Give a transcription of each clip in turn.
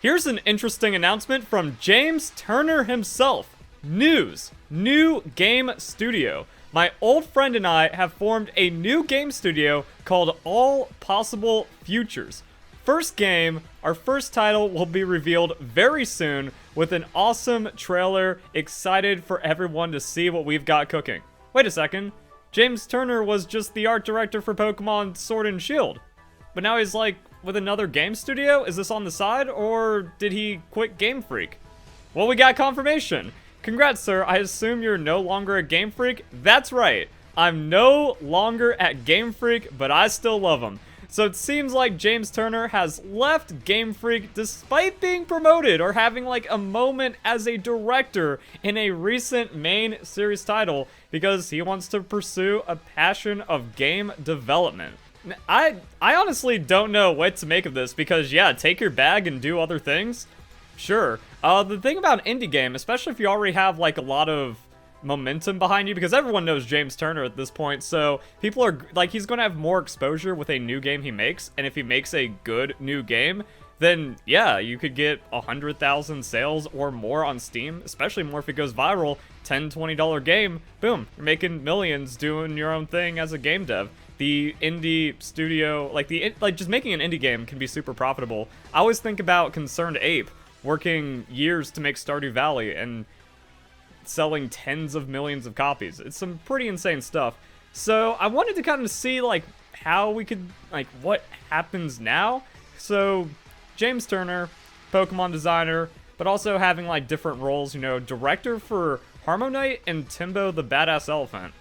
Here's an interesting announcement from James Turner himself. News. New game studio. My old friend and I have formed a new game studio called All Possible Futures. First game, our first title will be revealed very soon with an awesome trailer. Excited for everyone to see what we've got cooking. Wait a second. James Turner was just the art director for Pokemon Sword and Shield. But now he's like with another game studio? Is this on the side, or did he quit Game Freak? Well, we got confirmation. Congrats, sir. I assume you're no longer a Game Freak? That's right. I'm no longer at Game Freak, but I still love him. So it seems like James Turner has left Game Freak despite being promoted or having like a moment as a director in a recent main series title because he wants to pursue a passion of game development. I honestly don't know what to make of this because, yeah, take your bag and do other things. Sure. The thing about an indie game, especially if you already have, like, a lot of momentum behind you, because everyone knows James Turner at this point, so people are, like, he's going to have more exposure with a new game he makes, and if he makes a good new game, then, yeah, you could get 100,000 sales or more on Steam, especially more if it goes viral. $10, $20 game, boom, you're making millions doing your own thing as a game dev. The indie studio, like just making an indie game can be super profitable. I always think about Concerned Ape working years to make Stardew Valley and selling tens of millions of copies. It's some pretty insane stuff. So I wanted to kind of see like how we could, like, what happens now. So James Turner, Pokemon designer, but also having like different roles, you know, director for Harmonite and Timbo the Badass Elephant.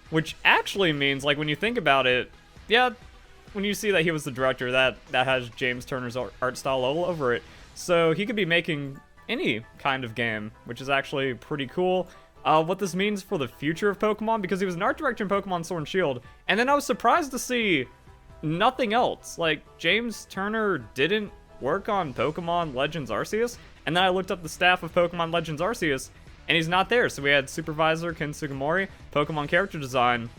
Which actually means, like, when you think about it, yeah, when you see that he was the director, that has James Turner's art style all over it. So he could be making any kind of game, which is actually pretty cool. What this means for the future of Pokemon, because he was an art director in Pokemon Sword and Shield, and then I was surprised to see nothing else. Like, James Turner didn't work on Pokemon Legends Arceus, and then I looked up the staff of Pokemon Legends Arceus, and he's not there. So we had Supervisor Ken Sugimori, Pokemon character design,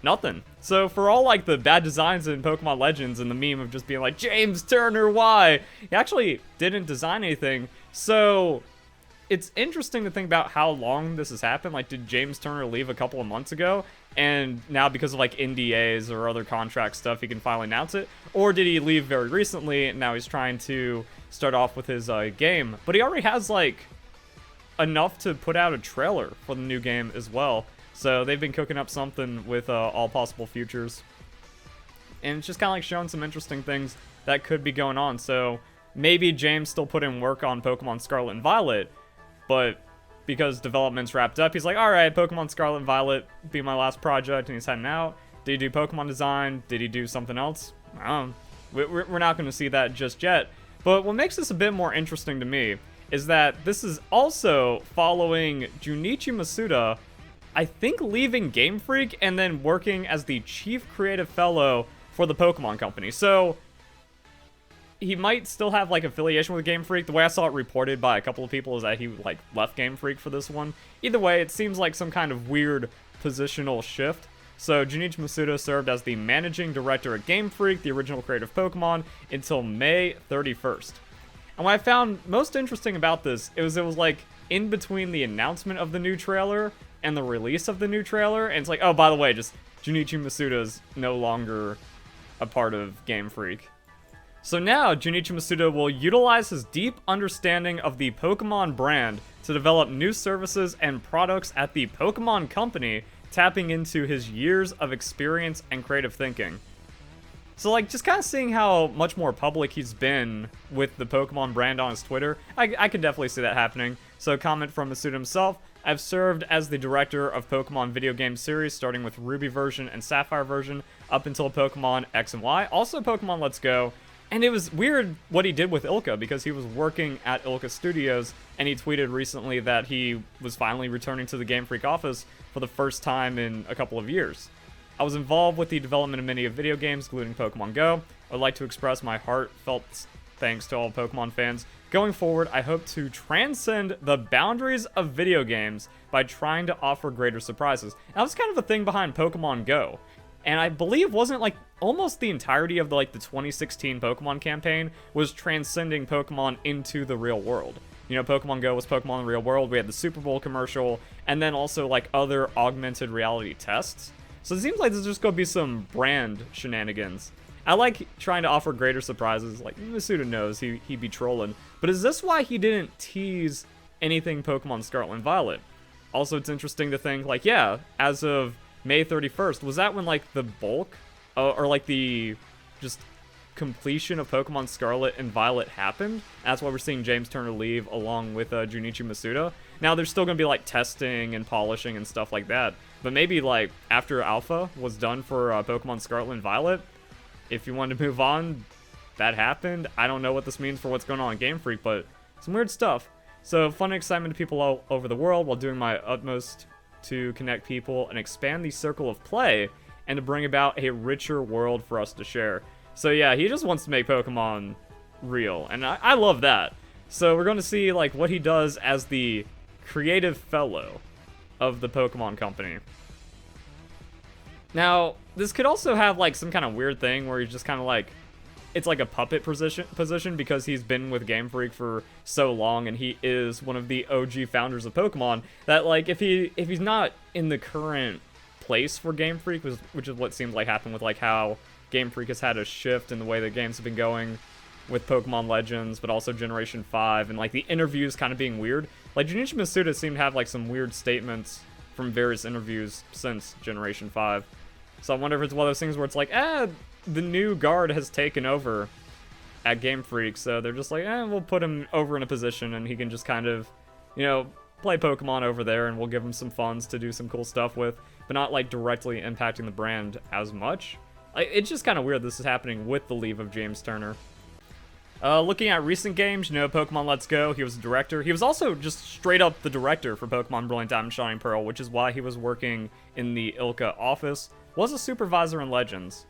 nothing. So for all like the bad designs in Pokemon Legends and the meme of just being like, James Turner, why? He actually didn't design anything. So it's interesting to think about how long this has happened. Like, did James Turner leave a couple of months ago? And now because of like NDAs or other contract stuff, he can finally announce it? Or did he leave very recently and now he's trying to start off with his game? But he already has like enough to put out a trailer for the new game as well. So they've been cooking up something with All Possible Futures. And it's just kind of like showing some interesting things that could be going on. So maybe James still put in work on Pokemon Scarlet and Violet, but because development's wrapped up, he's like, alright, Pokemon Scarlet and Violet be my last project, and he's heading out. Did he do Pokemon design? Did he do something else? I don't know. We're not going to see that just yet. But what makes this a bit more interesting to me is that this is also following Junichi Masuda, I think, leaving Game Freak and then working as the chief creative fellow for the Pokemon company. So he might still have like affiliation with Game Freak. The way I saw it reported by a couple of people is that he like left Game Freak for this one. Either way, it seems like some kind of weird positional shift. So Junichi Masuda served as the managing director at Game Freak, the original creative Pokemon, until May 31st. And what I found most interesting about this, it was like in between the announcement of the new trailer and the release of the new trailer, and it's like, oh, by the way, just Junichi Masuda is no longer a part of Game Freak. So now, Junichi Masuda will utilize his deep understanding of the Pokemon brand to develop new services and products at the Pokemon Company, tapping into his years of experience and creative thinking. So, like, just kind of seeing how much more public he's been with the Pokemon brand on his Twitter, I can definitely see that happening. So, a comment from Masuda himself: I've served as the director of Pokemon video game series, starting with Ruby version and Sapphire version, up until Pokemon X and Y, also Pokemon Let's Go. And it was weird what he did with Ilka, because he was working at Ilka Studios, and he tweeted recently that he was finally returning to the Game Freak office for the first time in a couple of years. I was involved with the development of many video games, including Pokemon Go. I would like to express my heartfelt thanks to all Pokemon fans. Going forward, I hope to transcend the boundaries of video games by trying to offer greater surprises. Now, that's kind of a thing behind Pokemon Go. And I believe wasn't like almost the entirety of the 2016 Pokemon campaign was transcending Pokemon into the real world. You know, Pokemon Go was Pokemon in the real world. We had the Super Bowl commercial, and then also like other augmented reality tests. So it seems like there's just gonna be some brand shenanigans. I like trying to offer greater surprises. Like, Masuda knows he'd be trolling. But is this why he didn't tease anything Pokemon Scarlet and Violet? Also, it's interesting to think, like, yeah, as of May 31st, was that when, like, the bulk, or, like, the just completion of Pokemon Scarlet and Violet happened? That's why we're seeing James Turner leave along with Junichi Masuda. Now, there's still gonna be, like, testing and polishing and stuff like that. But maybe, like, after Alpha was done for Pokemon Scarlet and Violet, if you wanted to move on, that happened. I don't know what this means for what's going on in Game Freak, but some weird stuff. So, fun and excitement to people all over the world while doing my utmost to connect people and expand the circle of play and to bring about a richer world for us to share. So yeah, he just wants to make Pokemon real, and I love that. So we're going to see like what he does as the creative fellow of the Pokemon company. Now, this could also have like some kind of weird thing where he's just kind of like, it's like a puppet position because he's been with Game Freak for so long and he is one of the OG founders of Pokemon, that like if he's not in the current place for Game Freak, which is what seems like happened with like how Game Freak has had a shift in the way that games have been going with Pokemon Legends, but also Generation 5, and like the interviews kind of being weird. Like Junichi Masuda seemed to have like some weird statements from various interviews since Generation 5. So I wonder if it's one of those things where it's like, the new guard has taken over at Game Freak, so they're just like, we'll put him over in a position and he can just kind of, you know, play Pokemon over there, and we'll give him some funds to do some cool stuff with, but not like directly impacting the brand as much. It's just kind of weird this is happening with the leave of James Turner. Looking at recent games, you know, Pokemon Let's Go, he was the director. He was also just straight up the director for Pokemon Brilliant Diamond Shining Pearl, which is why he was working in the ILCA office. Was a supervisor in Legends,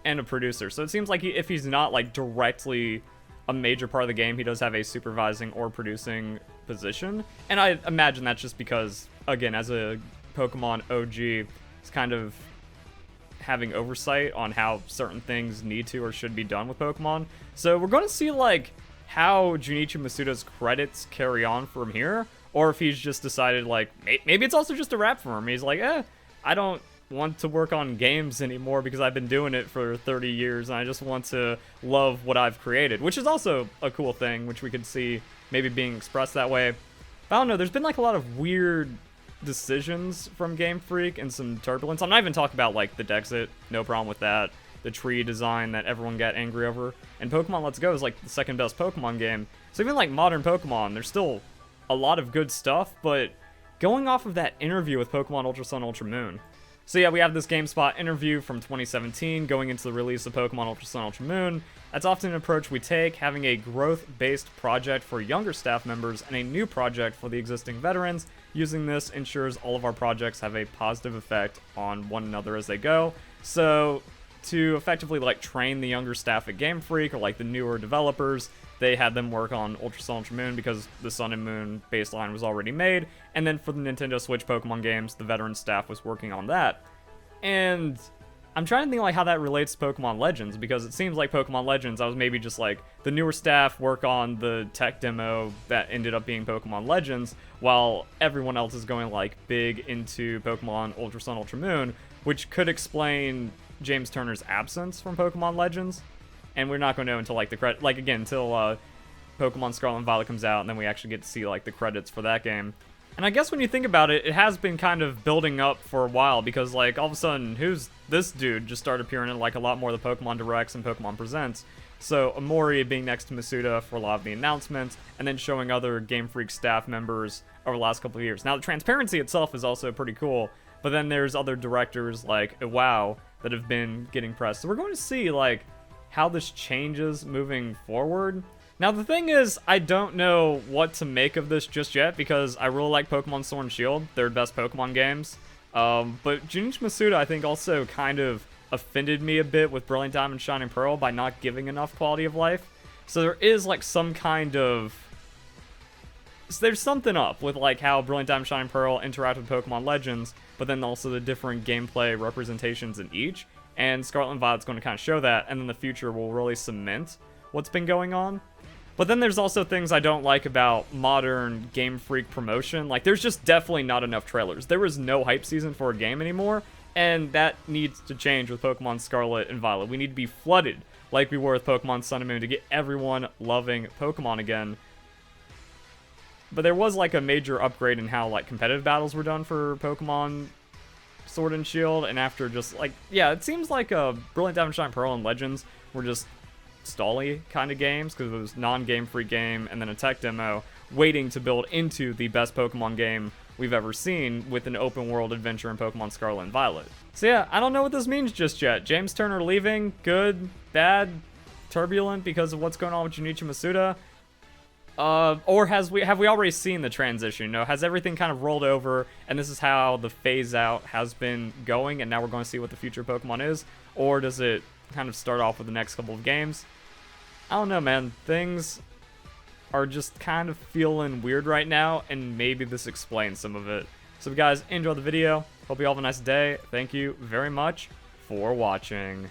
and a producer. So it seems like if he's not like directly a major part of the game, he does have a supervising or producing position. And I imagine that's just because, again, as a Pokemon OG, it's kind of having oversight on how certain things need to or should be done with Pokemon. So we're going to see like how Junichi Masuda's credits carry on from here, or if he's just decided like maybe it's also just a wrap for him. He's like, I don't want to work on games anymore because I've been doing it for 30 years and I just want to love what I've created, which is also a cool thing, which we could see maybe being expressed that way. But I don't know, there's been like a lot of weird decisions from Game Freak and some turbulence. I'm not even talking about like the Dexit, no problem with that, the tree design that everyone got angry over, and Pokemon Let's Go is like the second best Pokemon game. So even like modern Pokemon, there's still a lot of good stuff, but going off of that interview with Pokemon Ultra Sun, Ultra Moon. So yeah, we have this GameSpot interview from 2017 going into the release of Pokemon Ultra Sun, Ultra Moon. That's often an approach we take, having a growth-based project for younger staff members and a new project for the existing veterans. Using this ensures all of our projects have a positive effect on one another as they go. So to effectively like train the younger staff at Game Freak, or like the newer developers, they had them work on Ultra Sun, Ultra Moon because the Sun and Moon baseline was already made. And then for the Nintendo Switch Pokemon games, the veteran staff was working on that. And I'm trying to think like how that relates to Pokemon Legends, because it seems like Pokemon Legends, I was maybe just like the newer staff work on the tech demo that ended up being Pokemon Legends, while everyone else is going like big into Pokemon Ultra Sun, Ultra Moon, which could explain James Turner's absence from Pokemon Legends. And we're not going to know until like until Pokemon Scarlet and Violet comes out, and then we actually get to see like the credits for that game. And I guess when you think about it, it has been kind of building up for a while, because like all of a sudden, who's this dude just started appearing in like a lot more of the Pokemon Directs and Pokemon Presents. So Amori being next to Masuda for a lot of the announcements, and then showing other Game Freak staff members over the last couple of years. Now the transparency itself is also pretty cool, but then there's other directors like WoW that have been getting press. So we're going to see like how this changes moving forward. Now the thing is, I don't know what to make of this just yet, because I really like Pokemon Sword and Shield. They're the best Pokemon games. But Junichi Masuda, I think, also kind of offended me a bit with Brilliant Diamond Shining Pearl by not giving enough quality of life. So there is like some kind of there's something up with like how Brilliant Diamond Shining Pearl interact with Pokemon Legends, but then also the different gameplay representations in each. And Scarlet and Violet's going to kind of show that, and then the future will really cement what's been going on. But then there's also things I don't like about modern Game Freak promotion. Like, there's just definitely not enough trailers. There is no hype season for a game anymore, and that needs to change with Pokemon Scarlet and Violet. We need to be flooded like we were with Pokemon Sun and Moon to get everyone loving Pokemon again. But there was like a major upgrade in how like competitive battles were done for Pokemon Sword and Shield, and after just like, yeah, it seems like Brilliant Diamond Shining Pearl and Legends were just stally kind of games because it was non-Game Freak game and then a tech demo waiting to build into the best Pokemon game we've ever seen with an open world adventure in Pokemon Scarlet and Violet. So yeah, I don't know what this means just yet. James Turner leaving, good, bad, turbulent because of what's going on with Junichi Masuda. Or have we already seen the transition? You know, has everything kind of rolled over and this is how the phase out has been going and now we're going to see what the future Pokemon is? Or does it kind of start off with the next couple of games? I don't know, man. Things are just kind of feeling weird right now, and maybe this explains some of it. So guys, enjoy the video. Hope you all have a nice day. Thank you very much for watching.